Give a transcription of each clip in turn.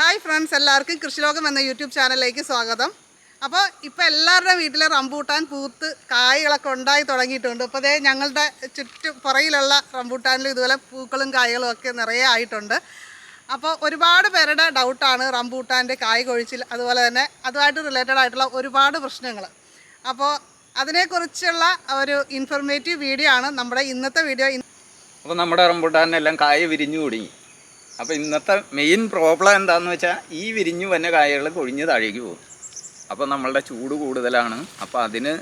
Hi friends, എല്ലാവർക്കും കൃഷിലോകം എന്ന YouTube ചാനലിലേക്ക് സ്വാഗതം. അപ്പോൾ ഇപ്പോൾ എല്ലാവരുടെ വീട്ടിലെ റംബൂട്ടാൻ പൂത്ത് കായ്കളൊക്കെ ഉണ്ടായി തുടങ്ങിയിട്ടുണ്ട്. അപ്പോൾ അതേ ഞങ്ങളുടെ പുറയിലുള്ള റംബൂട്ടാനിലും ഇതുപോലെ പൂക്കളും കായ്കളും ഒക്കെ നിറയെ ആയിട്ടുണ്ട്. അപ്പോൾ ഒരുപാട് പേരുടെ ഡൗട്ടാണ് റംബൂട്ടാൻ്റെ കായ് കൊഴിച്ചിൽ, അതുപോലെ തന്നെ അതുമായിട്ട് റിലേറ്റഡ് ആയിട്ടുള്ള ഒരുപാട് പ്രശ്നങ്ങൾ. അപ്പോൾ അതിനെക്കുറിച്ചുള്ള ഒരു ഇൻഫർമേറ്റീവ് വീഡിയോ ആണ് നമ്മുടെ ഇന്നത്തെ വീഡിയോ. അപ്പോൾ നമ്മുടെ റംബൂട്ടാനെല്ലാം കായ വിരിഞ്ഞു തുടങ്ങി. അപ്പോൾ ഇന്നത്തെ മെയിൻ പ്രോബ്ലം എന്താണെന്ന് വെച്ചാൽ ഈ വിരിഞ്ഞു വന്ന കായകൾ കൊഴിഞ്ഞ് താഴേക്ക് പോകും. അപ്പോൾ നമ്മളുടെ ചൂട് കൂടുതലാണ്. അപ്പോൾ അതിന്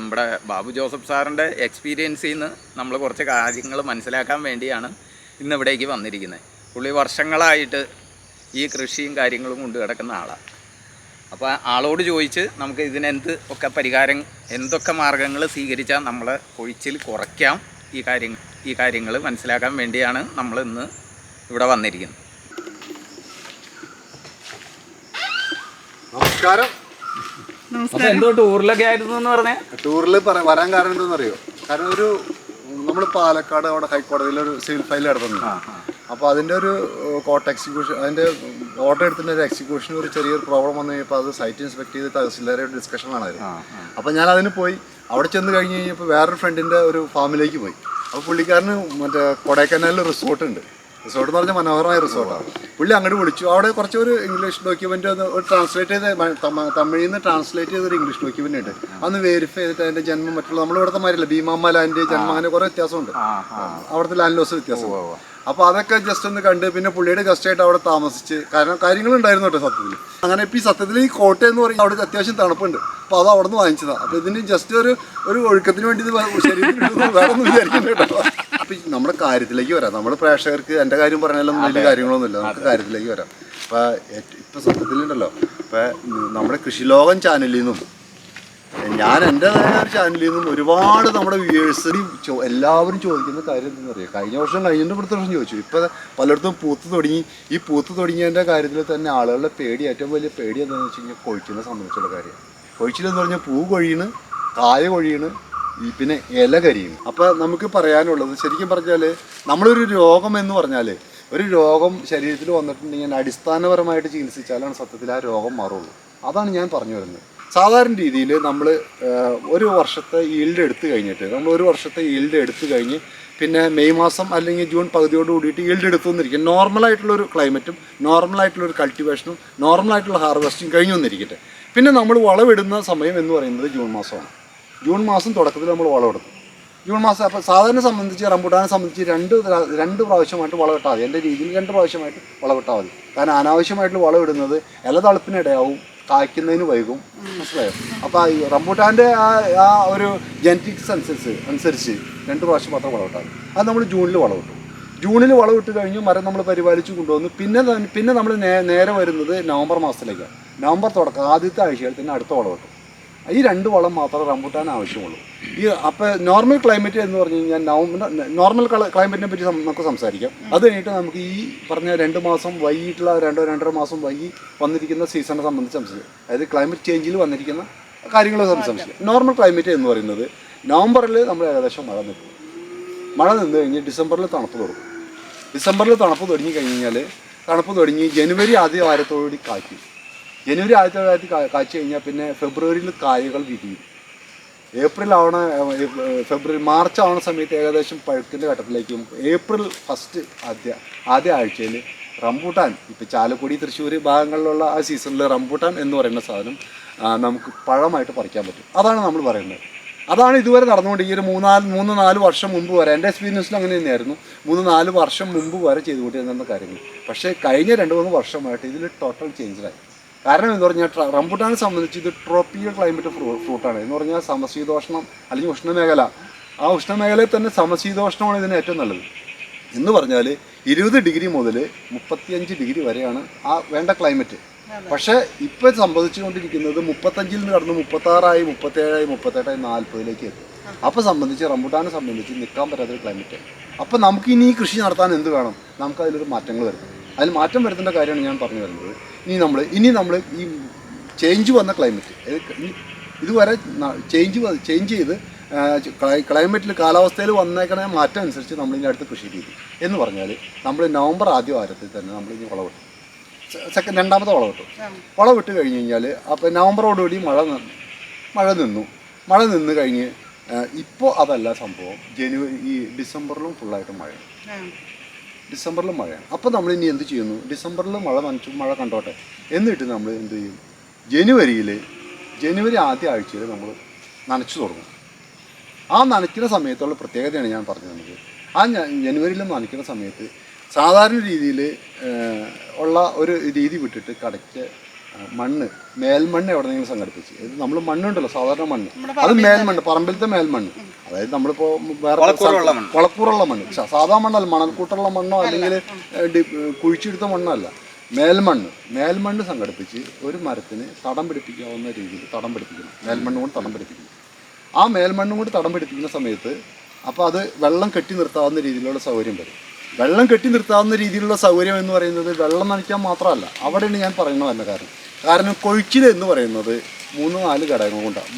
നമ്മുടെ ബാബു ജോസഫ് സാറിൻ്റെ എക്സ്പീരിയൻസിൽ നിന്ന് നമ്മൾ കുറച്ച് കാര്യങ്ങൾ മനസ്സിലാക്കാൻ വേണ്ടിയാണ് ഇന്ന് ഇവിടേക്ക് വന്നിരിക്കുന്നത്. പുള്ളി വർഷങ്ങളായിട്ട് ഈ കൃഷിയും കാര്യങ്ങളും കൊണ്ട് കിടക്കുന്ന ആളാണ്. അപ്പോൾ ആളോട് ചോദിച്ച് നമുക്ക് ഇതിനെന്ത് ഒക്കെ പരിഹാരം, എന്തൊക്കെ മാർഗങ്ങൾ സ്വീകരിച്ചാൽ നമ്മളെ കൊഴിച്ചിൽ കുറയ്ക്കാം, ഈ കാര്യങ്ങൾ മനസ്സിലാക്കാൻ വേണ്ടിയാണ് നമ്മൾ ഇന്ന് ഇവിടെ വന്നിരിക്കുന്നത്. നമസ്കാരം. എന്തോ ടൂറിലൊക്കെ ആയിരുന്നു എന്ന് പറഞ്ഞാൽ ടൂറിൽ വരാൻ കാരണം എന്താണെന്നറിയോ? കാരണം നമ്മൾ പാലക്കാട് അവിടെ ഹൈക്കോടതിയിൽ ഒരു സിവിൽ ഫയൽ നടത്തുന്നു. അപ്പോൾ അതിൻ്റെ ഒരു കോർട്ട് എക്സിക്യൂഷൻ, അതിൻ്റെ ഓർഡർ എടുത്തിൻ്റെ ഒരു എക്സിക്യൂഷൻ ഒരു ചെറിയൊരു പ്രോബ്ലം വന്നു കഴിഞ്ഞപ്പോൾ അത് സൈറ്റ് ഇൻസ്പെക്ട് ചെയ്ത് തഹസിൽദാരുടെ ഡിസ്കഷനാണ് അത്. അപ്പോൾ ഞാൻ അതിന് പോയി. അവിടെ ചെന്ന് കഴിഞ്ഞ് കഴിഞ്ഞപ്പോൾ വേറൊരു ഫ്രണ്ടിൻ്റെ ഒരു ഫാമിലേക്ക് പോയി. അപ്പോൾ പുള്ളിക്കാരന് മറ്റേ കൊടൈക്കനാലിൽ റിസോർട്ടുണ്ട്. റിസോർട്ട് എന്ന് പറഞ്ഞാൽ മനോഹരമായ റിസോർട്ടാണ്. പുള്ളി അങ്ങോട്ട് വിളിച്ചു. അവിടെ കുറച്ചൊരു ഇംഗ്ലീഷ് ഡോക്യുമെൻ്റ് ഒരു ട്രാൻസ്ലേറ്റ് ചെയ്ത് തമിഴിൽ നിന്ന് ട്രാൻസ്ലേറ്റ് ചെയ്തൊരു ഇംഗ്ലീഷ് ഡോക്യുമെൻ്റ് ഉണ്ട്. അന്ന് വെരിഫൈ ചെയ്തിട്ട് അതിൻ്റെ ജന്മം മറ്റുള്ള നമ്മൾ ഇവിടുത്തെ മാതിരില്ല, ഭീമാമ്മ ലാൻഡ് ജന്മം അങ്ങനെ കുറേ വ്യത്യാസമുണ്ട്. അവിടുത്തെ ലാൻഡ് ലോസ് വ്യത്യാസം. അപ്പോൾ അതൊക്കെ ജസ്റ്റ് ഒന്ന് കണ്ട് പിന്നെ പുള്ളിയുടെ ഗസ്റ്റായിട്ട് അവിടെ താമസിച്ച്, കാരണം കാര്യങ്ങളുണ്ടായിരുന്നു കേട്ടോ സത്യത്തിൽ. അങ്ങനെ ഇപ്പോൾ ഈ സത്യത്തിൽ ഈ കോട്ടയം എന്ന് പറയുന്നത് അവിടെ അത്യാവശ്യം തണുപ്പുണ്ട്. അപ്പോൾ അത് അവിടെ നിന്ന് വാങ്ങിച്ചതാണ്. അപ്പോൾ ഇതിന് ജസ്റ്റ് ഒരു ഒഴുക്കത്തിന് വേണ്ടി ഇത് ശരീരത്തിൽ വേറെ ഒന്നും വിചാരിക്കുന്നു കേട്ടോ. അപ്പം നമ്മുടെ കാര്യത്തിലേക്ക് വരാം. നമ്മൾ പ്രേക്ഷകർക്ക് എൻ്റെ കാര്യം പറഞ്ഞാലൊന്നും വലിയ കാര്യങ്ങളൊന്നുമില്ല, നമുക്ക് കാര്യത്തിലേക്ക് വരാം. അപ്പോൾ ഇപ്പം സത്യത്തിലുണ്ടല്ലോ, ഇപ്പം നമ്മുടെ കൃഷിലോകം ചാനലിൽ നിന്നും ഞാൻ എൻ്റെതായ ഒരു ചാനലിൽ നിന്നും ഒരുപാട് നമ്മുടെ വ്യൂവേഴ്സിന് എല്ലാവരും ചോദിക്കുന്ന കാര്യം എന്താണെന്ന് അറിയാം. കഴിഞ്ഞ വർഷം അടുത്ത വർഷം ചോദിച്ചു. ഇപ്പം പലയിടത്തും പൂത്ത് തുടങ്ങി. ഈ പൂത്ത് തുടങ്ങിയതിൻ്റെ കാര്യത്തിൽ തന്നെ ആളുകളുടെ പേടി, ഏറ്റവും വലിയ പേടി എന്താണെന്ന് വെച്ച് കഴിഞ്ഞാൽ കൊഴിച്ചിലിനെ സംബന്ധിച്ചുള്ള കാര്യം. കൊഴിച്ചിലെന്ന് പറഞ്ഞാൽ പൂ കൊഴിയണ്, കായ കൊഴിയണ്, പിന്നെ ഇല കരിയും. അപ്പോൾ നമുക്ക് പറയാനുള്ളത്, ശരിക്കും പറഞ്ഞാൽ നമ്മളൊരു രോഗം എന്ന് പറഞ്ഞാൽ ഒരു രോഗം ശരീരത്തിൽ വന്നിട്ടുണ്ടെങ്കിൽ അടിസ്ഥാനപരമായിട്ട് ചികിത്സിച്ചാലാണ് സത്യത്തിൽ ആ രോഗം മാറുള്ളൂ. അതാണ് ഞാൻ പറഞ്ഞു വരുന്നത്. സാധാരണ രീതിയിൽ നമ്മൾ ഒരു വർഷത്തെ ഈൽഡ് എടുത്തു കഴിഞ്ഞ് പിന്നെ മെയ് മാസം അല്ലെങ്കിൽ ജൂൺ പകുതിയോട് കൂടിയിട്ട് ഈൽഡ് എടുത്തു വന്നിരിക്കും. നോർമലായിട്ടുള്ളൊരു ക്ലൈമറ്റും നോർമലായിട്ടുള്ളൊരു കൾട്ടിവേഷനും നോർമലായിട്ടുള്ള ഹാർവെസ്റ്റിംഗ് കഴിഞ്ഞു വന്നിരിക്കട്ടെ. പിന്നെ നമ്മൾ വളമിടുന്ന സമയം എന്ന് പറയുന്നത് ജൂൺ മാസമാണ്. ജൂൺ മാസം തുടക്കത്തിൽ നമ്മൾ വളമെടുക്കും. ജൂൺ മാസം അപ്പോൾ സാധാരണ സംബന്ധിച്ച് റംബൂട്ടാനെ സംബന്ധിച്ച് രണ്ട് പ്രാവശ്യമായിട്ട് വളമിട്ടാൽ മതി. എൻ്റെ രീതിയിൽ 2 പ്രാവശ്യമായിട്ട് വളമിട്ടാൽ മതി. കാരണം അനാവശ്യമായിട്ട് വളമിടുന്നത് ഇല തളുപ്പിനിടയാവും, കായ്ക്കുന്നതിന് വൈകും. മനസ്സിലായോ? അപ്പോൾ ഈ റംബൂട്ടാൻ്റെ ആ ഒരു ജനറ്റിക്സ് അനുസരിച്ച് 2 പ്രാവശ്യം മാത്രം വളമിട്ടാൽ മതി. അത് നമ്മൾ ജൂണിൽ വളമിട്ടു. ജൂണിൽ വളമിട്ട് കഴിഞ്ഞ് മരം നമ്മൾ പരിപാലിച്ച് കൊണ്ടുവന്ന് പിന്നെ നമ്മൾ നേരെ വരുന്നത് നവംബർ മാസത്തിലേക്കാണ്. നവംബർ തുടക്കം ആദ്യത്തെ ആഴ്ചയിൽ തന്നെ അടുത്ത വളമിട്ടു. ഈ 2 വളം മാത്രമേ റംബൂട്ടാൻ ആവശ്യമുള്ളൂ. അപ്പോൾ നോർമൽ ക്ലൈമറ്റ് എന്ന് പറഞ്ഞു കഴിഞ്ഞാൽ നോർമൽ ക്ലൈമറ്റിനെ പറ്റി നമുക്ക് സംസാരിക്കാം. അത് കഴിഞ്ഞിട്ട് നമുക്ക് ഈ പറഞ്ഞ 2 മാസം വൈകിട്ടുള്ള 2-2.5 മാസം വൈകി വന്നിരിക്കുന്ന സീസണിനെ സംബന്ധിച്ച് സംസാരിക്കാം. അതായത് ക്ലൈമറ്റ് ചേഞ്ചിൽ വന്നിരിക്കുന്ന കാര്യങ്ങളെ സംസാരിക്കാം. നോർമൽ ക്ലൈമറ്റ് എന്ന് പറയുന്നത് നവംബറിൽ നമ്മൾ ഏകദേശം മഴ നിൽക്കും. മഴ നിന്ന് കഴിഞ്ഞ് ഡിസംബറിൽ തണുപ്പ് തുടങ്ങും. ഡിസംബറിൽ തണുപ്പ് തുടങ്ങി കഴിഞ്ഞാൽ ജനുവരി ആദ്യ വാരത്തോടുകൂടി കായ്ക്കും. ജനുവരി ആദ്യത്തെ കായ്ച്ചു കഴിഞ്ഞാൽ പിന്നെ ഫെബ്രുവരിയിൽ കായകൾ വിരിയും. മാർച്ച് ആവുന്ന സമയത്ത് ഏകദേശം പഴുക്കിൻ്റെ ഘട്ടത്തിലേക്കും. ഏപ്രിൽ ഫസ്റ്റ് ആദ്യ ആഴ്ചയിൽ റംബൂട്ടാൻ, ഇപ്പോൾ ചാലക്കുടി തൃശ്ശൂർ ഭാഗങ്ങളിലുള്ള ആ സീസണിൽ റംബൂട്ടാൻ എന്ന് പറയുന്ന സാധനം നമുക്ക് പഴമായിട്ട് പറിക്കാൻ പറ്റും. അതാണ് നമ്മൾ പറയുന്നത്. അതാണ് ഇതുവരെ നടന്നുകൊണ്ട് ഈ ഒരു 3-4 വർഷം മുമ്പ് വരെ എൻ്റെ എക്സ്പീരിയൻസിൽ അങ്ങനെ തന്നെയായിരുന്നു. 3-4 വർഷം മുമ്പ് വരെ ചെയ്തുകൊണ്ടിരുന്ന കാര്യങ്ങൾ. പക്ഷേ കഴിഞ്ഞ 2-3 വർഷമായിട്ട് ഇതിൽ ടോട്ടൽ ചേഞ്ചായി. കാരണം എന്ന് പറഞ്ഞാൽ റംബൂട്ടാനെ സംബന്ധിച്ച് ഇത് ട്രോപ്പിക്കൽ ക്ലൈമറ്റ് ഫ്രൂട്ടാണ്. എന്ന് പറഞ്ഞാൽ സമശീതോഷ്ണം അല്ലെങ്കിൽ ഉഷ്ണമേഖല, ആ ഉഷ്ണമേഖലയിൽ തന്നെ സമശീതോഷ്ണമാണ് ഇതിന് ഏറ്റവും നല്ലത്. എന്ന് പറഞ്ഞാൽ 20 ഡിഗ്രി മുതൽ 35 ഡിഗ്രി വരെയാണ് ആ വേണ്ട ക്ലൈമറ്റ്. പക്ഷേ ഇപ്പോൾ സംഭവിച്ചുകൊണ്ടിരിക്കുന്നത് 35-ൽ നിന്ന് കടന്ന് 36-ആയി 37-ആയി 38-ആയി 40-ലേക്ക് എത്തും. അപ്പോൾ റംബൂട്ടാനെ സംബന്ധിച്ച് നിൽക്കാൻ പറ്റാത്തൊരു ക്ലൈമറ്റ്. അപ്പോൾ നമുക്ക് ഇനി കൃഷി നടത്താൻ എന്ത് വേണം? നമുക്ക് അതിലൊരു മാറ്റങ്ങൾ വരുത്തും. അതിൽ മാറ്റം വരുത്തേണ്ട കാര്യമാണ് ഞാൻ പറഞ്ഞു വരുന്നത്. ഇനി നമ്മൾ ഈ ചേഞ്ച് വന്ന ക്ലൈമറ്റ് ഇതുവരെ ചേഞ്ച് ചെയ്ത് ക്ലൈമറ്റിൽ കാലാവസ്ഥയിൽ വന്നേക്കണ മാറ്റം അനുസരിച്ച് നമ്മളിനി അടുത്ത് കൃഷി രീതി എന്ന് പറഞ്ഞാൽ നമ്മൾ നവംബർ ആദ്യ വാരത്തിൽ തന്നെ നമ്മളിനി വളമിടും. രണ്ടാമത്തെ വളമിട്ടു. വളമിട്ട് കഴിഞ്ഞ് കഴിഞ്ഞാൽ അപ്പോൾ നവംബറോടുകൂടി മഴ നിന്ന് കഴിഞ്ഞ് ഇപ്പോൾ അതല്ല സംഭവം. ഈ ഡിസംബറിലും ഫുള്ളായിട്ട് മഴയാണ്. അപ്പോൾ നമ്മൾ ഇനി എന്ത് ചെയ്യുന്നു? ഡിസംബറിൽ മഴ കണ്ടോട്ടെ എന്നിട്ട് നമ്മൾ എന്ത് ചെയ്യും? ജനുവരി ആദ്യ ആഴ്ചയിൽ നമ്മൾ നനച്ചു തുടങ്ങും. ആ നനയ്ക്കുന്ന സമയത്തുള്ള പ്രത്യേകതയാണ് ഞാൻ പറഞ്ഞു തന്നത്. ആ ജനുവരിയിൽ നനയ്ക്കുന്ന സമയത്ത് സാധാരണ രീതിയിൽ ഉള്ള ഒരു രീതി വിട്ടിട്ട് കടയ്ക്ക് മേൽമണ്ണ് എവിടെയെങ്കിലും സംഘടിപ്പിച്ച്, ഇത് നമ്മൾ മണ്ണുണ്ടല്ലോ, സാധാരണ മണ്ണ്, അത് മേൽമണ്ണ്, പറമ്പിലത്തെ മേൽമണ്ണ്, അതായത് നമ്മളിപ്പോൾ വേറെ വളക്കൂറുള്ള മണ്ണ്, സാധാ മണ്ണല്ല, മണൽക്കൂട്ടുള്ള മണ്ണോ അല്ലെങ്കിൽ കുഴിച്ചെടുത്ത മണ്ണോ അല്ല, മേൽമണ്ണ് സംഘടിപ്പിച്ച് ഒരു മരത്തിന് തടം പിടിപ്പിക്കാവുന്ന രീതിയിൽ തടം പിടിപ്പിക്കണം. മേൽമണ്ണ് കൊണ്ട് തടം പിടിപ്പിക്കണം. ആ മേൽമണ്ണും കൊണ്ട് തടം പിടിപ്പിക്കുന്ന സമയത്ത് അപ്പോൾ അത് വെള്ളം കെട്ടി നിർത്താവുന്ന രീതിയിലുള്ള സൗകര്യം വരും. വെള്ളം കെട്ടി നിർത്താവുന്ന രീതിയിലുള്ള സൗകര്യം എന്ന് പറയുന്നത് വെള്ളം നനയ്ക്കാൻ മാത്രമല്ല. അവിടെയാണ് ഞാൻ പറയുന്നത് തന്നെ. കാരണം കൊഴിച്ചിൽ എന്ന് പറയുന്നത് 3-4 ഘടകങ്ങൾ കൊണ്ടാണ്.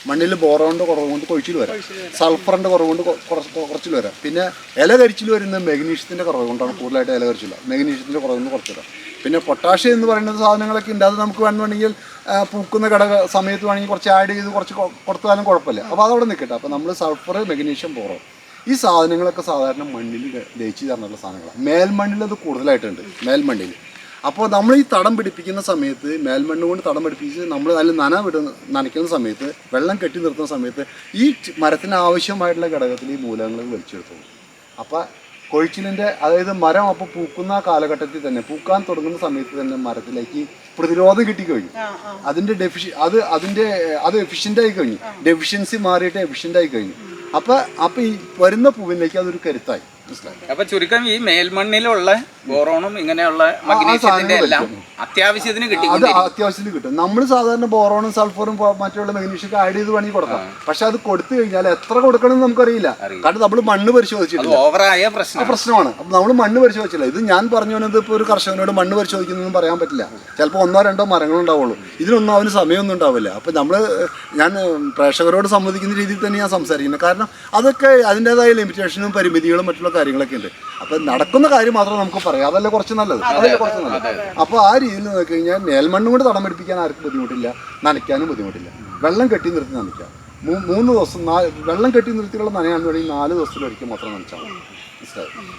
മണ്ണിൽ ബോറോണിൻ്റെ കുറവ് കൊണ്ട് കൊഴിച്ചിൽ വരാം, സൾഫറിൻ്റെ കുറവ് കൊണ്ട് കുറച്ചിൽ വരാം, പിന്നെ ഇല കരിച്ചിൽ വരുന്നത് മെഗ്നീഷ്യത്തിൻ്റെ കുറവ് കൊണ്ടാണ് കൂടുതലായിട്ട് ഇല കരിച്ചില്ല, മെഗ്നീഷ്യത്തിൻ്റെ കുറവ് കൊണ്ട് കുറച്ച് വരാം. പിന്നെ പൊട്ടാഷ്യം എന്ന് പറയുന്ന സാധനങ്ങളൊക്കെ ഉണ്ട്. അത് നമുക്ക് വേണമെങ്കിൽ പൂക്കുന്ന സമയത്ത് വേണമെങ്കിൽ കുറച്ച് ആഡ് ചെയ്ത് കുറച്ച് കൊടുത്താലും കുഴപ്പമില്ല. അപ്പോൾ അതവിടെ നിൽക്കട്ടെ. അപ്പോൾ നമ്മൾ സൾഫർ, മെഗ്നീഷ്യം, ബോറോൺ ഈ സാധനങ്ങളൊക്കെ സാധാരണ മണ്ണിൽ ലയിച്ച് ചേർന്നുള്ള സാധനങ്ങളാണ്. മേൽമണ്ണിൽ അത് കൂടുതലായിട്ടുണ്ട്, മേൽമണ്ണിൽ. അപ്പോൾ നമ്മൾ ഈ തടം പിടിപ്പിക്കുന്ന സമയത്ത് മേൽമണ്ണ് കൊണ്ട് തടം പിടിപ്പിച്ച് നമ്മൾ അതിൽ നനയ്ക്കുന്ന സമയത്ത്, വെള്ളം കെട്ടി നിർത്തുന്ന സമയത്ത് ഈ മരത്തിന് ആവശ്യമായിട്ടുള്ള ഘടകത്തിൽ ഈ മൂലകങ്ങൾ വലിച്ചെടുത്തോളൂ. അപ്പോൾ കൊഴിച്ചിലിൻ്റെ, അതായത് മരം അപ്പോൾ പൂക്കുന്ന കാലഘട്ടത്തിൽ തന്നെ, പൂക്കാൻ തുടങ്ങുന്ന സമയത്ത് തന്നെ മരത്തിലേക്ക് പ്രതിരോധം കിട്ടിക്കഴിഞ്ഞു. അതിൻ്റെ അത് എഫിഷ്യൻ്റ് ആയി കഴിഞ്ഞു. ഡെഫിഷ്യൻസി മാറിയിട്ട് എഫിഷ്യൻ്റ് ആയി കഴിഞ്ഞു. അപ്പോൾ ഈ വരുന്ന പൂവിലേക്ക് അതൊരു കരുത്തായി. അപ്പൊ ചുരുക്കം ഈ മേൽമണ്ണിലുള്ള ബോറോണും ഇങ്ങനെയുള്ള മഗ്നീഷ്യത്തിന്റെ എല്ലാം അത്യാവശ്യത്തിന് കിട്ടും. നമ്മൾ സാധാരണ ബോറോണും സൾഫറും മറ്റുള്ള മഗ്നീഷ്യൊക്കെ ആഡ് ചെയ്ത് വേണമെങ്കിൽ കൊടുക്കാം. പക്ഷെ അത് കൊടുത്തു കഴിഞ്ഞാൽ എത്ര കൊടുക്കണമെന്ന് നമുക്കറിയില്ല. കാരണം നമ്മൾ മണ്ണ് പരിശോധിച്ചിട്ടില്ല. ഓവറായ പ്രശ്നമാണ്. അപ്പം നമ്മൾ മണ്ണ് പരിശോധിച്ചില്ല. ഇത് ഞാൻ പറഞ്ഞു വന്നത് ഇപ്പോൾ ഒരു കർഷകനോട് മണ്ണ് പരിശോധിക്കുന്നൊന്നും പറയാൻ പറ്റില്ല. ചിലപ്പോൾ 1-2 മരങ്ങളുണ്ടാവുള്ളൂ. ഇതിനൊന്നും അവന് സമയമൊന്നും ഉണ്ടാവില്ല. അപ്പം ഞാൻ പ്രേക്ഷകരോട് സമ്മതിക്കുന്ന രീതിയിൽ തന്നെ ഞാൻ സംസാരിക്കുന്നത്. കാരണം അതൊക്കെ അതിൻ്റെതായ ലിമിറ്റേഷനും പരിമിതികളും മറ്റുള്ള കാര്യങ്ങളൊക്കെ ഉണ്ട്. അപ്പം നടക്കുന്ന കാര്യം മാത്രം നമുക്ക് പറയാം. അതല്ലേ കുറച്ച് നല്ലത്. അപ്പോൾ ആ രീതിയിൽ നോക്കി കഴിഞ്ഞാൽ മേൽമണ്ണും കൊണ്ട് തടം പിടിപ്പിക്കാൻ ആർക്കും ബുദ്ധിമുട്ടില്ല, നനയ്ക്കാനും ബുദ്ധിമുട്ടില്ല. വെള്ളം കെട്ടി നിർത്തി നനയ്ക്കാം. 3 ദിവസം വെള്ളം കെട്ടി നിർത്തിയുള്ള നനയാണെന്ന് വേണമെങ്കിൽ 4 ദിവസത്തിലൊരിക്കൽ മാത്രം നനച്ചാൽ മതി.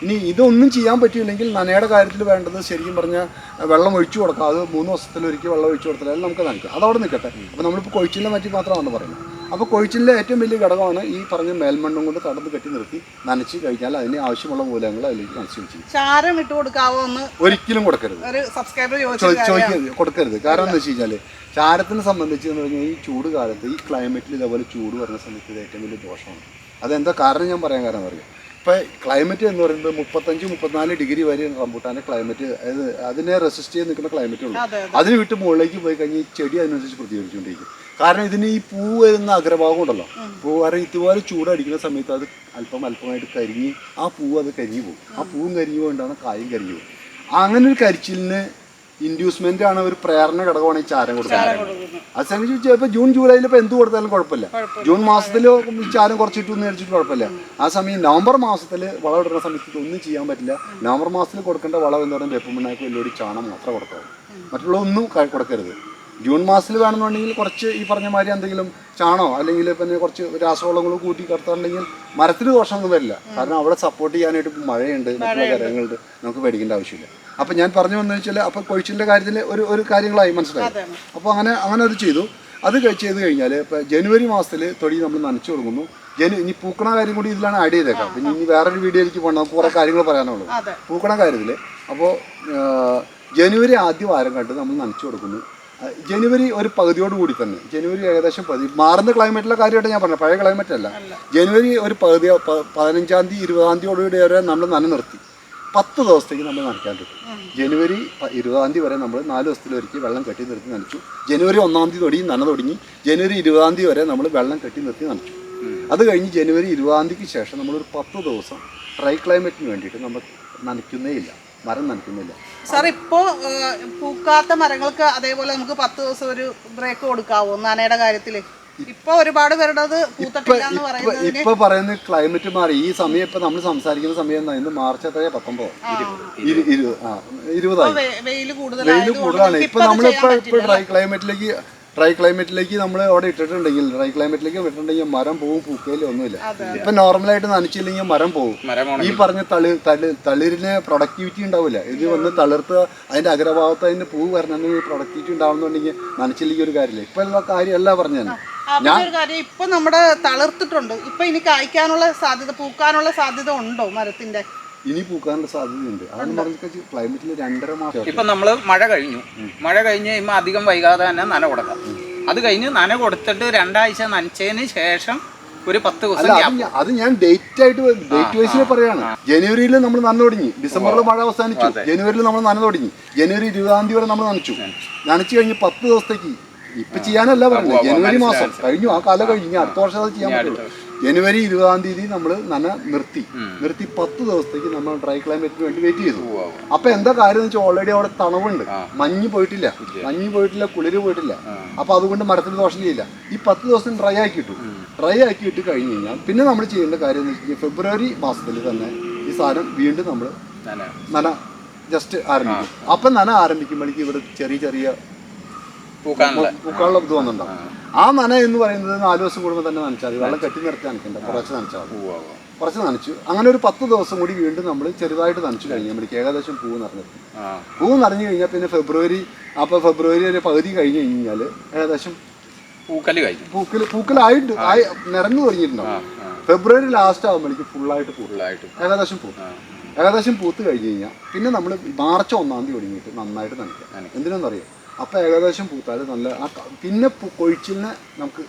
ഇനി ഇതൊന്നും ചെയ്യാൻ പറ്റിയില്ലെങ്കിൽ നനയുടെ കാര്യത്തിൽ വേണ്ടത് ശരിക്കും പറഞ്ഞാൽ വെള്ളം ഒഴിച്ചു കൊടുക്കാം. അത് 3 ദിവസത്തിലൊരിക്കൽ വെള്ളം ഒഴിച്ചു കൊടുത്താലും നമുക്ക് നനയ്ക്കാം. അതവിടെ നിൽക്കട്ടെ. അപ്പോൾ നമ്മളിപ്പോൾ കൊഴിച്ചിലിനെ പറ്റി മാത്രമാണ് പറയുന്നത്. അപ്പോൾ കൊഴിച്ചിലിൻ്റെ ഏറ്റവും വലിയ ഘടകമാണ് ഈ പറഞ്ഞ മേൽമണ്ണും കൊണ്ട് തടന്ന് കെട്ടി നിർത്തി നനച്ച് കഴിഞ്ഞാൽ അതിന് ആവശ്യമുള്ള മൂലകങ്ങൾ അതിലേക്ക് നനച്ച് വെച്ച് ചാരം ഇട്ട് കൊടുക്കാവോ എന്ന് ഒരിക്കലും കൊടുക്കരുത്. കൊടുക്കരുത്. കാരണം എന്താ വെച്ച് കഴിഞ്ഞാൽ ചാരത്തിനെ സംബന്ധിച്ച് എന്ന് പറഞ്ഞാൽ ഈ ചൂട് കാലത്ത്, ഈ ക്ലൈമറ്റിൽ ഇതേപോലെ ചൂട് വരുന്ന സമയത്ത് ഇത് ഏറ്റവും വലിയ ദോഷമാണ്. അതെന്താ കാരണം ഞാൻ പറയാൻ കാരണം അറിയാം. ഇപ്പോൾ ക്ലൈമറ്റ് എന്ന് പറയുന്നത് 35-34 ഡിഗ്രി വരെ റംബൂട്ടാൻ്റെ ക്ലൈമറ്റ്, അതായത് അതിനെ റെസിസ്റ്റ് ചെയ്ത് നിൽക്കുന്ന ക്ലൈമറ്റ് ഉള്ളൂ. അതിന് വിട്ട് മുകളിലേക്ക് പോയി കഴിഞ്ഞാൽ ഈ ചെടി അതിനനുസരിച്ച് പ്രതികരിച്ചുകൊണ്ടിരിക്കും. കാരണം ഇതിന് ഈ പൂ വരുന്ന അഗ്രഭാഗം ഉണ്ടല്ലോ, കാരണം ഇതുപോലെ ചൂടടിക്കുന്ന സമയത്ത് അത് അല്പമായിട്ട് കരിഞ്ഞ് ആ പൂവ് അത് കരിഞ്ഞു പോകും. ആ പൂവും കരിഞ്ഞു പോയിട്ടാണ് കായും കരിഞ്ഞു പോകും. അങ്ങനെ ഒരു കരിച്ചിലിന് ഇൻഡ്യൂസ്മെന്റ് ആണ്, ഒരു പ്രേരണ ഘടകമാണ് ഈ ചാരം കൊടുക്കുന്നത്. അത് സംബന്ധിച്ച് ഇപ്പോൾ ജൂൺ ജൂലൈയിൽ ഇപ്പോൾ എന്ത് കൊടുത്താലും കുഴപ്പമില്ല. ജൂൺ മാസത്തിൽ ഈ ചാരം കുറച്ചിട്ടു എന്ന് വിചാരിച്ചിട്ട് കുഴപ്പമില്ല. ആ സമയം നവംബർ മാസത്തിൽ വളം ഇടുന്ന സമയത്ത് ഒന്നും ചെയ്യാൻ പറ്റില്ല. നവംബർ മാസത്തിൽ കൊടുക്കേണ്ട വളം എന്ന് പറയുന്നത് വേപ്പമണ്ണാക്ക് വെല്ലുവിളി ചാണം മാത്രമേ കൊടുക്കാവൂ. മറ്റുള്ള ഒന്നും കൊടുക്കരുത്. ജൂൺ മാസത്തിൽ വേണമെന്നുണ്ടെങ്കിൽ കുറച്ച് ഈ പറഞ്ഞ മാതിരി എന്തെങ്കിലും ചാണോ അല്ലെങ്കിൽ പിന്നെ കുറച്ച് രാസവളങ്ങൾ കൂട്ടി കറുത്താണെങ്കിൽ മരത്തിന് ദോഷമൊന്നും വരില്ല. കാരണം അവിടെ സപ്പോർട്ട് ചെയ്യാനായിട്ട് ഇപ്പം മഴയുണ്ട്, മറ്റുള്ള കാര്യങ്ങളുണ്ട്, നമുക്ക് പേടിക്കേണ്ട ആവശ്യമില്ല. അപ്പം ഞാൻ പറഞ്ഞു വന്നു വെച്ചാൽ അപ്പോൾ കൊഴിച്ചിലിൻ്റെ കാര്യത്തിൽ ഒരു കാര്യങ്ങളായി മനസ്സിലായി. അപ്പോൾ അങ്ങനെ അത് ചെയ്തു. അത് ചെയ്ത് കഴിഞ്ഞാൽ ഇപ്പോൾ ജനുവരി മാസത്തിൽ തൊടി നമ്മൾ നനച്ചു കൊടുക്കുന്നു. ഇനി പൂക്കണ കാര്യം കൂടി ഇതിലാണ് ആഡ് ചെയ്തേക്കാം. പിന്നെ ഇനി വേറൊരു വീഡിയോയിലേക്ക് പോകണം, നമുക്ക് കുറേ കാര്യങ്ങൾ പറയാനുള്ളൂ പൂക്കണ കാര്യത്തിൽ. അപ്പോൾ ജനുവരി ആദ്യ വാരം കണ്ട് നമ്മൾ നനച്ചു കൊടുക്കുന്നു. ജനുവരി ഒരു പകുതിയോടുകൂടി തന്നെ, ജനുവരി ഏകദേശം മാറുന്ന ക്ലൈമറ്റിലെ കാര്യമായിട്ട് ഞാൻ പറഞ്ഞത്, പഴയ ക്ലൈമറ്റ് അല്ല. ജനുവരി ഒരു പകുതി 15-ാം തീയതി 20-ാം തീയതിയോടുകൂടി വരെ നമ്മൾ നിർത്തി 10 ദിവസത്തേക്ക് നമ്മൾ നനയ്ക്കാൻ പറ്റും. ജനുവരി 20-ാം തീയതി വരെ നമ്മൾ 4 ദിവസത്തിലൊരിക്കൽ വെള്ളം കെട്ടി നിർത്തി നനച്ചു. ജനുവരി 1-ാം തീയതി നന തുടങ്ങി. ജനുവരി 20-ാം തീയതി വരെ നമ്മൾ വെള്ളം കെട്ടി നിർത്തി നനച്ചു. അത് കഴിഞ്ഞ് ജനുവരി 20-ാം തീയതിക്ക് ശേഷം നമ്മളൊരു 10 ദിവസം ഡ്രൈ ക്ലൈമറ്റിന് വേണ്ടിയിട്ട് നമ്മൾ നനയ്ക്കുന്നേ ഇല്ല, മരം നനയ്ക്കുന്നില്ല. സാർ, ഇപ്പോൾ പൂക്കാത്ത മരങ്ങൾക്ക് അതേപോലെ നമുക്ക് 10 ദിവസം ഒരു ബ്രേക്ക് കൊടുക്കാവോ നനയുടെ കാര്യത്തിൽ? ഇപ്പൊ ഒരുപാട് പേരുടെ ഇപ്പൊ പറയുന്ന ക്ലൈമറ്റ് മാറി. ഈ സമയം ഇപ്പൊ നമ്മൾ സംസാരിക്കുന്ന സമയം ഇന്ന് മാർച്ച് എത്രയാ 19 20 വെയിൽ കൂടുതലാണ്. ഇപ്പൊ നമ്മളിപ്പോ ഡ്രൈ ക്ലൈമറ്റിലേക്ക് നമ്മൾ അവിടെ ഇട്ടിട്ടുണ്ടെങ്കിൽ മരം പോവും, പൂക്കയിലും ഒന്നുമില്ല. ഇപ്പൊ നോർമലായിട്ട് നനച്ചില്ലെങ്കിൽ മരം പോവും. ഈ പറഞ്ഞ തളിരിന് പ്രൊഡക്ടിവിറ്റി ഉണ്ടാവില്ല. ഇത് വന്ന് തളിർത്ത് അതിന്റെ അഗ്രഭാഗത്ത് അതിന്റെ പൂ വരണമെങ്കിൽ പ്രൊഡക്ടിവിറ്റി ഉണ്ടാവുന്നുണ്ടെങ്കിൽ നനച്ചില്ലെങ്കിൽ ഒരു കാര്യമില്ല. ഇപ്പൊ എല്ലാ കാര്യമല്ല പറഞ്ഞു തന്നെ. ഇപ്പൊ നമ്മുടെ തളിർത്തിട്ടുണ്ട്. ഇപ്പൊ ഇനി കായ്ക്കാനുള്ള സാധ്യത, പൂക്കാനുള്ള സാധ്യത ഉണ്ടോ മരത്തിന്റെ? ഇനി പൂക്കാനുള്ള സാധ്യതയുണ്ട്. അതാണ് പറഞ്ഞ ക്ലൈമറ്റിൽ 2.5 മാസം. ഇപ്പൊ നമ്മള് മഴ കഴിഞ്ഞ് കഴിയുമ്പോൾ അധികം വൈകാതെ തന്നെ നന കൊടുക്കാം. അത് കഴിഞ്ഞ് നന കൊടുത്തിട്ട് 2 ആഴ്ച നനച്ചതിന് ശേഷം ഒരു 10 ദിവസം. അത് ഞാൻ ഡേറ്റ് വൈസിൽ പറയാണ്. ജനുവരിയിൽ നമ്മൾ നന തുടങ്ങി, ഡിസംബറിൽ മഴ അവസാനിച്ചു, ജനുവരിയിൽ നമ്മൾ നന തുടങ്ങി, ജനുവരി 20-ാം തീയതി വരെ നമ്മൾ നനച്ചു കഴിഞ്ഞ് 10 ദിവസത്തേക്ക്. ഇപ്പൊ ചെയ്യാനല്ല പറഞ്ഞത്, ജനുവരി മാസം കഴിഞ്ഞു, ആ കാലം കഴിഞ്ഞു, അടുത്ത വർഷം അത് ചെയ്യാൻ പറ്റുള്ളൂ. ജനുവരി 20-ാം തീയതി നമ്മൾ നന നിർത്തി 10 ദിവസത്തേക്ക് നമ്മൾ ഡ്രൈ ക്ലൈമറ്റിന് വേണ്ടി വെയിറ്റ് ചെയ്തു. അപ്പൊ എന്താ കാര്യം എന്ന് വെച്ചാൽ ഓൾറെഡി അവിടെ തണവുണ്ട്, മഞ്ഞ് പോയിട്ടില്ല, കുളിര് പോയിട്ടില്ല. അപ്പൊ അതുകൊണ്ട് മരത്തിന് ദോഷം ചെയ്യില്ല. ഈ 10 ദിവസം ഡ്രൈ ആക്കിയിട്ട് കഴിഞ്ഞ് കഴിഞ്ഞാൽ പിന്നെ നമ്മൾ ചെയ്യേണ്ട കാര്യം എന്ന് വെച്ച് കഴിഞ്ഞാൽ ഫെബ്രുവരി മാസത്തിൽ തന്നെ ഈ സാധനം വീണ്ടും നമ്മൾ നന ജസ്റ്റ് ആരംഭിക്കും. അപ്പൊ നന ആരംഭിക്കുമ്പോഴേക്കും ഇവിടെ ചെറിയ പൂക്കാനുള്ള ഇത് വന്നിട്ടുണ്ടാവും. ആ നന എന്ന് പറയുന്നത് 4 ദിവസം കൂടുമ്പോൾ തന്നെ നനച്ചാൽ മതി. വെള്ളം കെട്ടി നിർത്തി നനയ്ക്കണ്ട, കുറച്ച് നനച്ചു. അങ്ങനെ ഒരു 10 ദിവസം കൂടി വീണ്ടും നമ്മൾ ചെറുതായിട്ട് നനച്ചു കഴിഞ്ഞാൽ ഏകദേശം പൂ നിറഞ്ഞു കഴിഞ്ഞാൽ പിന്നെ ഫെബ്രുവരി ഒരു പകുതി കഴിഞ്ഞ് കഴിഞ്ഞാൽ ഏകദേശം പൂക്കലായിട്ട് നിറഞ്ഞു തുടങ്ങിയിട്ടുണ്ടാവും. ഫെബ്രുവരി ലാസ്റ്റ് ആകുമ്പോഴേക്കും ഫുള്ളായിട്ട് ഏകദേശം പൂത്ത് കഴിഞ്ഞ് കഴിഞ്ഞാൽ പിന്നെ നമ്മൾ മാർച്ച് 1-ാം തീയതി തുടങ്ങിയിട്ട് നന്നായിട്ട് നനയ്ക്കാം. എന്തിനാണെന്നറിയാം? അപ്പൊ ഏകദേശം പൂത്താൽ നല്ല പിന്നെ കൊഴിച്ചിലിനെ നമുക്ക്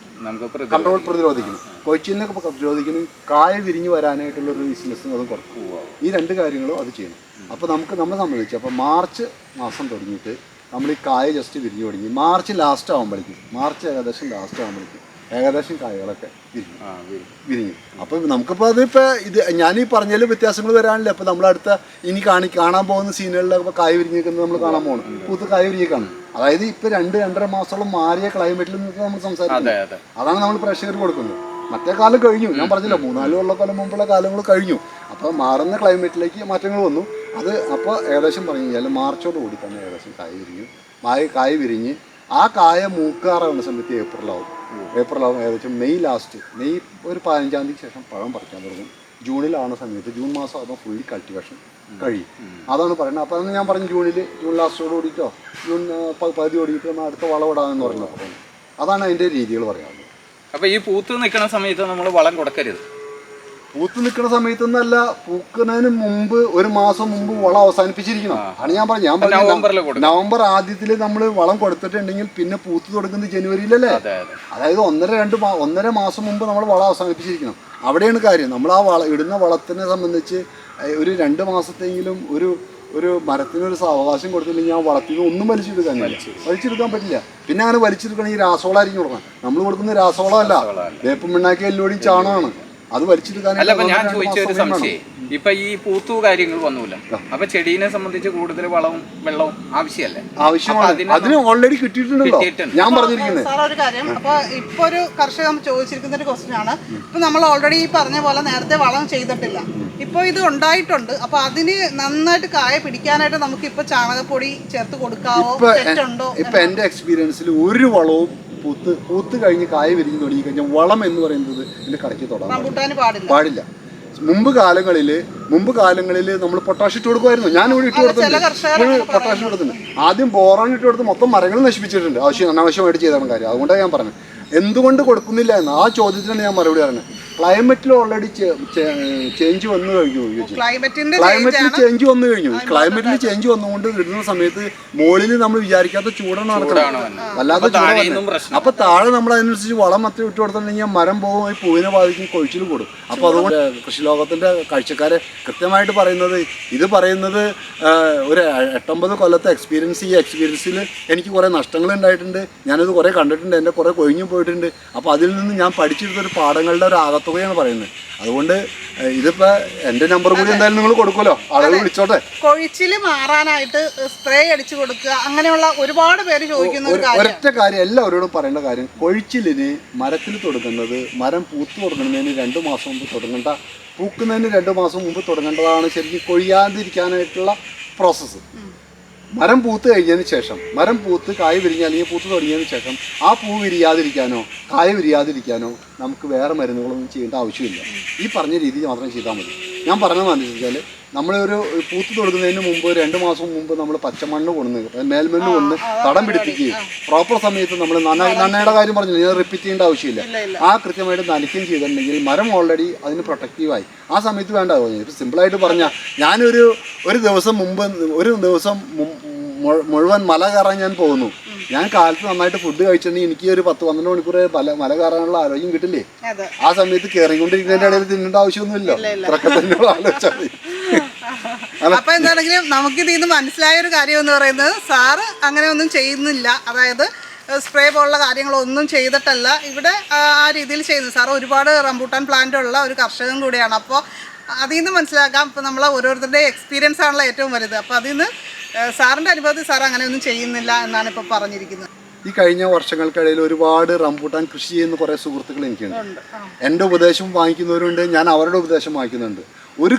കൺട്രോൾ പ്രതിരോധിക്കണം. കൊഴിച്ചിലിനെ പ്രതിരോധിക്കണം, കായ വിരിഞ്ഞു വരാനായിട്ടുള്ള ഒരു ബിസിനസ് അത് കുറക്കും. ഈ 2 കാര്യങ്ങളും അത് ചെയ്യണം. അപ്പൊ നമ്മളെ സംബന്ധിച്ച് അപ്പൊ മാർച്ച് മാസം തുടങ്ങിയിട്ട് നമ്മൾ ഈ കായ ജസ്റ്റ് വിരിഞ്ഞു തുടങ്ങി. മാർച്ച് ഏകദേശം ലാസ്റ്റ് ആകുമ്പോഴേക്കും ഏകദേശം കായകളൊക്കെ വിരിഞ്ഞു. അപ്പൊ നമുക്കിപ്പോ ഇത് ഞാനീ പറഞ്ഞാലും വ്യത്യാസങ്ങൾ വരാനില്ല. അപ്പൊ നമ്മളടുത്ത ഇനി കാണാൻ പോകുന്ന സീനുകളിലൊക്കെ കായ വിരിഞ്ഞിരിക്കുന്നത് നമ്മൾ കാണാൻ പോകണം. പൂത്ത് കായ വിരിഞ്ഞിരിക്കണം. അതായത് ഇപ്പൊ 2-2.5 മാസത്തോളം മാറിയ ക്ലൈമറ്റിൽ നിന്ന് നമ്മൾ സംസാരിക്കുന്നത്. അതാണ് നമ്മൾ പ്രേക്ഷകർ കൊടുക്കുന്നത്. മറ്റേ കാലം കഴിഞ്ഞു, ഞാൻ പറഞ്ഞില്ല, 3-4 കൊല്ലം മുമ്പുള്ള കാലങ്ങൾ കഴിഞ്ഞു. അപ്പോൾ മാറുന്ന ക്ലൈമറ്റിലേക്ക് മാറ്റങ്ങൾ വന്നു. അത് അപ്പോൾ ഏകദേശം പറഞ്ഞു കഴിഞ്ഞാൽ മാർച്ചോട് കൂടി തന്നെ ഏകദേശം കായ വിരിഞ്ഞ് ആ കായ മൂക്കാറാവുന്ന സമയത്ത് ഏപ്രിലാവും. ഏകദേശം മെയ് ഒരു 15-ാം തീയതിക്ക് ശേഷം പഴം പറിക്കാൻ തുടങ്ങും. ജൂണിലാണ് സമയത്ത്, ജൂൺ മാസം ആകുമ്പോൾ ഫുള്ളി കൾട്ടിവേഷൻ കഴിയും. അതാണ് പറയുന്നത്. അപ്പോൾ അന്ന് ഞാൻ പറഞ്ഞു ജൂൺ ലാസ്റ്റോട് കൂടിയിട്ടോ ജൂൺ പകുതി ഓടിയിട്ട് അടുത്ത വളമിടാമെന്ന് പറഞ്ഞത്. അതാണ് അതിൻ്റെ രീതികൾ പറയാനുള്ളത്. അപ്പോൾ ഈ പൂത്ത് നിൽക്കുന്ന സമയത്ത് നമ്മൾ വളം കൊടുക്കരുത്. പൂത്ത് നിൽക്കുന്ന സമയത്തൊന്നല്ല, പൂക്കുന്നതിന് മുമ്പ് 1 മാസം മുമ്പ് വളം അവസാനിപ്പിച്ചിരിക്കണം. ആണ് ഞാൻ പറഞ്ഞു നവംബർ ആദ്യത്തിൽ നമ്മൾ വളം കൊടുത്തിട്ടുണ്ടെങ്കിൽ പിന്നെ പൂത്ത് തുടങ്ങുന്നത് ജനുവരിയിലല്ലേ. അതായത് 1.5 മാസം മുമ്പ് നമ്മൾ വളം അവസാനിപ്പിച്ചിരിക്കണം. അവിടെയാണ് കാര്യം. നമ്മൾ ആ ഇടുന്ന വളത്തിനെ സംബന്ധിച്ച് ഒരു 2 മാസത്തെങ്കിലും ഒരു മരത്തിനൊരു സാവകാശം കൊടുത്തില്ലെങ്കിൽ ആ വളത്തിൽ നിന്ന് ഒന്നും വലിച്ചെടുക്കാൻ പറ്റില്ല. പിന്നെ അങ്ങനെ വലിച്ചെടുക്കണമെങ്കിൽ രാസവളമായിരിക്കും കൊടുക്കണം. നമ്മൾ കൊടുക്കുന്ന രാസവളമല്ല, വേപ്പും പിണ്ണാക്കി എല്ലോടിയും ചാണകമാണ്. അത് വലിച്ചെടുക്കാനല്ല. ഞാൻ ചോദിച്ച ഒരു സംശയം, ഇപ്പൊ ഈ പൂത്തു കാര്യങ്ങൾ വന്നൂല, അപ്പൊ ചെടീനെ സംബന്ധിച്ച് കൂടുതൽ വളവും വെള്ളവും ആവശ്യമല്ലേ? ആവശ്യമാണ്. അതിന് ഓൾറെഡി കിട്ടിയിട്ടുണ്ടല്ലോ. ഞാൻ പറഞ്ഞിരിക്കുന്നത് സാർ ഒരു കാര്യം. അപ്പൊ ഇപ്പൊ ഒരു കർഷകൻ ചോദിച്ചിരിക്കുന്ന ഒരു ക്വസ്റ്റ്യൻ ആണ്. ഇപ്പൊ നമ്മൾ ഓൾറെഡി ഈ പറഞ്ഞ പോലെ നേരത്തെ വളം ചെയ്തിട്ടില്ല, ഇപ്പൊ ഇത് ഉണ്ടായിട്ടുണ്ട്. അപ്പൊ അതിന് നന്നായിട്ട് കായ പിടിക്കാനായിട്ട് നമുക്ക് ഇപ്പൊ ചാണകപ്പൊടി ചേർത്ത് കൊടുക്കാവോ? തെറ്റുണ്ടോ? ഇപ്പൊ എന്റെ എക്സ്പീരിയൻസിൽ ഒരു വളവും പൂത്ത് കഴിഞ്ഞ് കായ വിരിഞ്ഞ് തുടങ്ങി കഴിഞ്ഞാൽ വളം എന്ന് പറയുന്നത് ഇതിന്റെ കടയ്ക്ക് തൊടാൻ പാടില്ല. മുമ്പ് കാലങ്ങളിൽ നമ്മൾ പൊട്ടാഷ് ഇട്ട് കൊടുക്കുമായിരുന്നു. ഞാനിവിടെ ഇട്ട് കൊടുത്തിട്ടുണ്ട്, പൊട്ടാഷ് കൊടുത്തിട്ടുണ്ട്. ആദ്യം ബോറോൺ ഇട്ട് കൊടുത്ത് മൊത്തം മരങ്ങൾ നശിപ്പിച്ചിട്ടുണ്ട്, അനാവശ്യമായിട്ട് ചെയ്താണ് കാര്യം. അതുകൊണ്ടാണ് ഞാൻ പറഞ്ഞത് എന്തുകൊണ്ട് കൊടുക്കുന്നില്ല എന്ന്. ആ ചോദ്യത്തിനാണ് ഞാൻ മറുപടി പറഞ്ഞത്. ക്ലൈമറ്റിൽ ഓൾറെഡി ചേഞ്ച് വന്നു കഴിഞ്ഞു. ക്ലൈമറ്റിൽ ചേഞ്ച് വന്നുകൊണ്ട് ഇടുന്ന സമയത്ത് മുകളിൽ നമ്മൾ വിചാരിക്കാത്ത ചൂടാണ് നടക്കുന്നത്, വല്ലാത്ത ചൂടാണ്. അപ്പൊ താഴെ നമ്മൾ അതിനനുസരിച്ച് വളം മറ്റു ഇട്ട് കൊടുത്തിട്ടുണ്ടെങ്കിൽ മരം പോകും, ഈ പൂവിനെ ബാധിക്കും, കൊഴിച്ചിൽ കൂടും. അപ്പൊ അതുകൊണ്ട് കൃഷി ലോകത്തിന്റെ കാഴ്ചക്കാരെ കൃത്യമായിട്ട് പറയുന്നത് ഒരു 8-9 കൊല്ലത്തെ ഈ എക്സ്പീരിയൻസിൽ എനിക്ക് കുറെ നഷ്ടങ്ങൾ ഉണ്ടായിട്ടുണ്ട്. ഞാനത് കുറെ കണ്ടിട്ടുണ്ട്, എൻ്റെ കുറെ കൊഴിഞ്ഞു പോയിട്ടുണ്ട്. അപ്പോൾ അതിൽ നിന്ന് ഞാൻ പഠിച്ചെടുത്തൊരു പാഠങ്ങളുടെ ഒരു ആകത്തോടെ തുകയാണ് പറയുന്നത്. അതുകൊണ്ട് ഇതിപ്പോൾ എൻ്റെ നമ്പർ കൂടി എന്തായാലും നിങ്ങൾ കൊടുക്കുമല്ലോ, ആളുകൾ വിളിച്ചോട്ടെ. കൊഴിച്ചിൽ മാറാനായിട്ട് സ്പ്രേ അടിച്ചു കൊടുക്കുക, അങ്ങനെയുള്ള ഒരുപാട് പേര് ചോദിക്കുന്ന ഒരു കാര്യം. ഒരൊറ്റ കാര്യം എല്ലാവരോടും പറയേണ്ട കാര്യം, കൊഴിച്ചിലിന് മരത്തിൽ തുടങ്ങുന്നത് മരം പൂത്ത് തുടങ്ങുന്നതിന് 2 മാസം മുമ്പ് തുടങ്ങേണ്ട, പൂക്കുന്നതിന് 2 മാസം മുമ്പ് തുടങ്ങേണ്ടതാണ് ശരിക്കും കൊഴിയാതിരിക്കാനായിട്ടുള്ള പ്രോസസ്സ്. മരം പൂത്ത് കഴിഞ്ഞതിന് ശേഷം, മരം പൂത്ത് കായ് വിരിഞ്ഞ് അല്ലെങ്കിൽ പൂത്ത് തുടങ്ങിയതിന് ശേഷം ആ പൂ വിരിയാതിരിക്കാനോ കായ വിരിയാതിരിക്കാനോ നമുക്ക് വേറെ മരുന്നുകളൊന്നും ചെയ്യേണ്ട ആവശ്യമില്ല. ഈ പറഞ്ഞ രീതിയിൽ മാത്രം ചെയ്താൽ മതി. ഞാൻ പറഞ്ഞതെന്ന് വെച്ചാൽ നമ്മളൊരു പൂത്ത് തുടങ്ങുന്നതിന് മുമ്പ് 2 മാസം മുമ്പ് നമ്മൾ പച്ചമണ്ണ് കൊണ്ടുവന്ന് മേൽമണ്ണ് കൊണ്ട് തടം പിടിപ്പിക്കുകയും പ്രോപ്പർ സമയത്ത് നമ്മൾ നനയുടെ കാര്യം പറഞ്ഞു, ഞാൻ റിപ്പീറ്റ് ചെയ്യേണ്ട ആവശ്യമില്ല. ആ കൃത്യമായിട്ട് നനയ്ക്കുകയും ചെയ്തിട്ടുണ്ടെങ്കിൽ മരം ഓൾറെഡി അതിന് പ്രൊട്ടക്റ്റീവായി. ആ സമയത്ത് വേണ്ട. ഇപ്പോൾ സിമ്പിളായിട്ട് പറഞ്ഞാൽ ഞാനൊരു ദിവസം മുഴുവൻ മല കയറാൻ ഞാൻ പോകുന്നു. ഞാൻ കാലത്ത് നന്നായിട്ട് ഫുഡ് കഴിച്ചിട്ടുണ്ടെങ്കിൽ എനിക്ക് ഒരു 10-12 മണിക്കൂർ മല കയറാനുള്ള ആരോഗ്യം കിട്ടില്ലേ? ആ സമയത്ത് കയറിക്കൊണ്ടിരിക്കുന്നതിന്റെ ഇടയിൽ തിന്നേണ്ട ആവശ്യമൊന്നുമില്ല. ഇത്രയൊക്കെ തന്നെ ആലോചിച്ചാൽ. അപ്പൊ എന്താണെങ്കിലും നമുക്ക് ഇതിൽ നിന്ന് മനസ്സിലായ ഒരു കാര്യം എന്ന് പറയുന്നത്, സാറ് അങ്ങനെ ഒന്നും ചെയ്യുന്നില്ല. അതായത് സ്പ്രേ പോലുള്ള കാര്യങ്ങളൊന്നും ചെയ്തിട്ടല്ല ഇവിടെ ആ രീതിയിൽ ചെയ്യുന്നത്. സാറ് ഒരുപാട് റംബൂട്ടാൻ പ്ലാന്റ് ഉള്ള ഒരു കർഷകൻ കൂടിയാണ്. അപ്പോൾ അതിൽ നിന്ന് മനസ്സിലാക്കാം, ഇപ്പോൾ നമ്മൾ ഓരോരുത്തരുടെ എക്സ്പീരിയൻസ് ആണല്ലോ ഏറ്റവും വലുത്. അപ്പോൾ അതിൽ നിന്ന് സാറിൻ്റെ അനുഭവത്തിൽ സാർ അങ്ങനെയൊന്നും ചെയ്യുന്നില്ല എന്നാണ് ഇപ്പോൾ പറഞ്ഞിരിക്കുന്നത്. ഈ കഴിഞ്ഞ വർഷങ്ങൾക്കിടയിൽ ഒരുപാട് റംബൂട്ടാൻ കൃഷി ചെയ്യുന്ന കുറേ സുഹൃത്തുക്കൾ എനിക്കുണ്ട്. എൻ്റെ ഉപദേശം വാങ്ങിക്കുന്നവരുണ്ട്, ഞാൻ അവരുടെ ഉപദേശം വാങ്ങിക്കുന്നുണ്ട്. ഒരു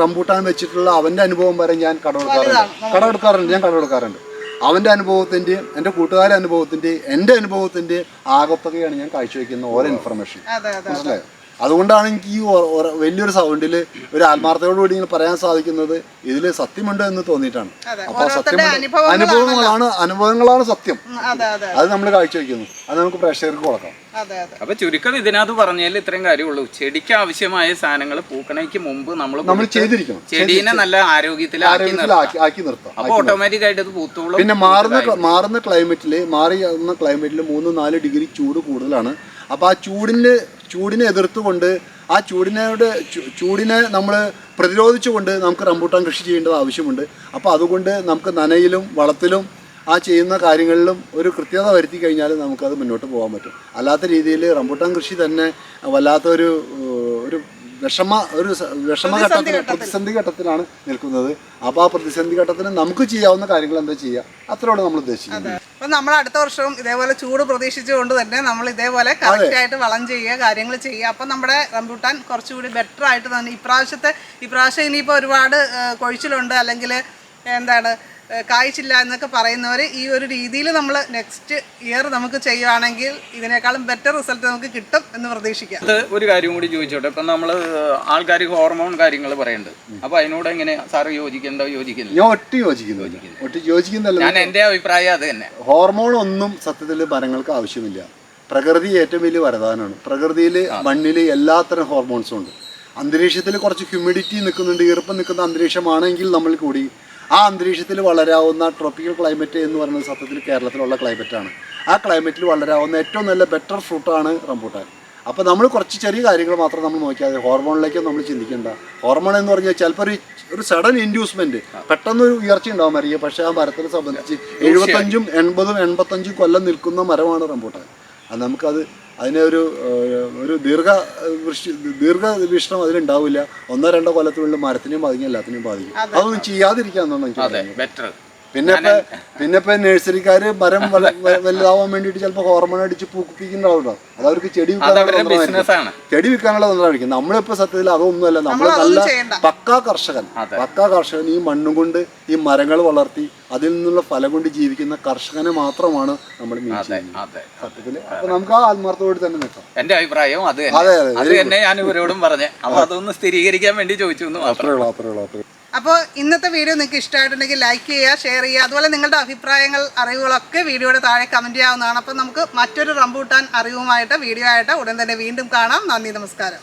റംബൂട്ടാൻ വെച്ചിട്ടുള്ള അവൻ്റെ അനുഭവം വരെ ഞാൻ കടമെടുക്കാറുണ്ട്. അവൻ്റെ അനുഭവത്തിൻ്റെയും എൻ്റെ കൂട്ടുകാരുടെ അനുഭവത്തിൻ്റെയും എൻ്റെ അനുഭവത്തിൻ്റെ ആകത്തുകയാണ് ഞാൻ കാഴ്ചവെക്കുന്ന ഓരോ ഇൻഫർമേഷൻ. മനസ്സിലായോ? അതുകൊണ്ടാണ് എനിക്ക് ഈ വലിയൊരു സൗണ്ടിൽ ഒരു ആത്മാർത്ഥതയോടുകൂടി ഇങ്ങനെ പറയാൻ സാധിക്കുന്നത്. ഇതിൽ സത്യമുണ്ട് എന്ന് തോന്നിയിട്ടാണ്. അപ്പോൾ അനുഭവങ്ങളാണ് സത്യം. അത് നമ്മൾ കാഴ്ചവെക്കുന്നു. അത് നമുക്ക് പ്രേക്ഷകർക്ക് കൊടുക്കാം. അപ്പൊ ചുരുക്കം ഇതിനകത്ത് പറഞ്ഞാൽ ഇത്രയും കാര്യമുള്ളൂ. ചെടിക്ക് ആവശ്യമായ സാധനങ്ങൾ പൂക്കണയ്ക്ക് മുമ്പ് നമ്മൾ ചെയ്തിരിക്കണം. ചെടീനെ നല്ല ആരോഗ്യത്തിലാക്കി നിർത്താം. അപ്പൊ ഓട്ടോമാറ്റിക് ആയിട്ട് ഇത് പൂത്തോളും. പിന്നെ മാറുന്ന ക്ലൈമറ്റിൽ 3-4 ഡിഗ്രി ചൂട് കൂടുതലാണ്. അപ്പോൾ ആ ചൂടിനെ എതിർത്തുകൊണ്ട് ആ ചൂടിനെ നമ്മൾ പ്രതിരോധിച്ചുകൊണ്ട് നമുക്ക് റംബൂട്ടാൻ കൃഷി ചെയ്യേണ്ടത് ആവശ്യമുണ്ട്. അപ്പോൾ അതുകൊണ്ട് നമുക്ക് നനയിലും വളത്തിലും ആ ചെയ്യുന്ന കാര്യങ്ങളിലും ഒരു കൃത്യത വരുത്തി കഴിഞ്ഞാൽ നമുക്കത് മുന്നോട്ട് പോകാൻ പറ്റും. അല്ലാത്ത രീതിയിൽ റംബൂട്ടാൻ കൃഷി തന്നെ വല്ലാത്തൊരു പ്രതിസന്ധി ഘട്ടത്തിലാണ് നിൽക്കുന്നത്. അപ്പോൾ ആ പ്രതിസന്ധി ഘട്ടത്തിന് നമുക്ക് ചെയ്യാവുന്ന കാര്യങ്ങൾ എന്താ ചെയ്യുക, അത്രയോടെ നമ്മൾ ഉദ്ദേശിക്കുന്നത്. അപ്പം നമ്മൾ അടുത്ത വർഷവും ഇതേപോലെ ചൂട് പ്രതീക്ഷിച്ചുകൊണ്ട് തന്നെ നമ്മൾ ഇതേപോലെ കറക്റ്റായിട്ട് വളം ചെയ്യുക, കാര്യങ്ങൾ ചെയ്യുക. അപ്പം നമ്മുടെ റംബൂട്ടാൻ കുറച്ചുകൂടി ബെറ്റർ ആയിട്ട് തന്നെ ഇപ്രാവശ്യം ഇനിയിപ്പോൾ ഒരുപാട് കൊഴിച്ചിലുണ്ട്, അല്ലെങ്കിൽ എന്താണ് കായ്ച്ചില്ല എന്നൊക്കെ പറയുന്നവർ ഈ ഒരു രീതിയിൽ നമ്മൾ നെക്സ്റ്റ് ഇയർ നമുക്ക് ചെയ്യുകയാണെങ്കിൽ ഇതിനേക്കാളും ബെറ്റർ റിസൾട്ട് നമുക്ക് കിട്ടും എന്ന് പ്രതീക്ഷിക്കാം. അത് ഒരു കാര്യം കൂടി ചോദിച്ചോട്ടെ. ഇപ്പം നമ്മൾ ആൾക്കാർ ഹോർമോൺ കാര്യങ്ങൾ പറയുന്നുണ്ട്. അപ്പോൾ അതിനോട് എങ്ങനെ സാറ് യോജിക്കുന്നില്ല? ഞാൻ യോജിക്കുന്നില്ല. ഞാൻ എൻ്റെ അഭിപ്രായം അത് തന്നെ. ഹോർമോൺ ഒന്നും സത്യത്തിൽ മരങ്ങൾക്ക് ആവശ്യമില്ല. പ്രകൃതി ഏറ്റവും വലിയ വരദാനമാണ്. പ്രകൃതിയിൽ മണ്ണിൽ എല്ലാത്തരം ഹോർമോൺസും ഉണ്ട്. അന്തരീക്ഷത്തിൽ കുറച്ച് ഹ്യൂമിഡിറ്റി നിൽക്കുന്നുണ്ട്, ഈർപ്പം നിൽക്കുന്ന അന്തരീക്ഷമാണെങ്കിൽ നമ്മൾ കൂടി ആ അന്തരീക്ഷത്തിൽ വളരാവുന്ന ട്രോപ്പിക്കൽ ക്ലൈമറ്റ് എന്ന് പറയുന്നത് സത്യത്തിൽ കേരളത്തിലുള്ള ക്ലൈമറ്റാണ്. ആ ക്ലൈമറ്റിൽ വളരാവുന്ന ഏറ്റവും നല്ല ബെറ്റർ ഫ്രൂട്ടാണ് റംബൂട്ടാൻ. അപ്പോൾ നമ്മൾ കുറച്ച് ചെറിയ കാര്യങ്ങൾ മാത്രം നമ്മൾ നോക്കിയാൽ ഹോർമോണിലേക്കും നമ്മൾ ചിന്തിക്കേണ്ട. ഹോർമോൺ എന്ന് പറഞ്ഞാൽ ചിലപ്പോൾ ഒരു സഡൻ ഇൻഡ്യൂസ്മെൻറ്റ്, പെട്ടെന്നൊരു ഉയർച്ച ഉണ്ടാവാൻ അറിയുക. പക്ഷേ ആ മരത്തിനെ സംബന്ധിച്ച് 75, 80, 85 കൊല്ലം നിൽക്കുന്ന മരമാണ് റംബൂട്ടാൻ. അത് നമുക്കത് അതിനെ ഒരു ദീർഘവീക്ഷണം അതിനുണ്ടാവില്ല. 1-2 കൊല്ലത്തിനുള്ളിൽ മരത്തിനെയും ബാധിക്കും, എല്ലാത്തിനെയും ബാധിക്കും. അതൊന്നും ചെയ്യാതിരിക്കാന്നാണ് എനിക്ക്. പിന്നെ ഇപ്പം നഴ്സറിക്കാർ മരം വലുതാവാൻ വേണ്ടിയിട്ട് ചിലപ്പോൾ ഹോർമോൺ അടിച്ച് പൂക്കിപ്പിക്കുന്ന ആളുണ്ടാവും. അത് അവർക്ക് ചെടി വിൽക്കാനുള്ള തന്ത്രമായിരിക്കും. നമ്മളിപ്പോൾ സത്യത്തിൽ അതൊന്നുമല്ല. നമ്മൾ നല്ല പക്കാ കർഷകൻ ഈ മണ്ണും കൊണ്ട് ഈ മരങ്ങൾ വളർത്തി അതിൽ നിന്നുള്ള ഫലം കൊണ്ട് ജീവിക്കുന്ന കർഷകനെ മാത്രമാണ് നമ്മൾ സത്യത്തിൽ. അപ്പൊ നമുക്ക് ആ ആത്മാർത്ഥത്തോട് തന്നെ നിൽക്കാം. എന്റെ അഭിപ്രായം അത് തന്നെ ഞാൻ ഇവരോടും പറഞ്ഞേ. അപ്പൊ അതൊന്ന് സ്ഥിരീകരിക്കാൻ വേണ്ടി ചോദിച്ചു. അത്രേ ഉള്ളൂ. അപ്പോൾ ഇന്നത്തെ വീഡിയോ നിങ്ങൾക്ക് ഇഷ്ടമായിട്ടുണ്ടെങ്കിൽ ലൈക്ക് ചെയ്യുക, ഷെയർ ചെയ്യുക. അതുപോലെ നിങ്ങളുടെ അഭിപ്രായങ്ങൾ, അറിവുകളൊക്കെ വീഡിയോയുടെ താഴെ കമൻറ്റ് ചെയ്യാവുന്നതാണ്. അപ്പോൾ നമുക്ക് മറ്റൊരു റംബൂട്ടാൻ അറിവുമായിട്ട് വീഡിയോ ആയിട്ട് ഉടൻ തന്നെ വീണ്ടും കാണാം. നന്ദി, നമസ്കാരം.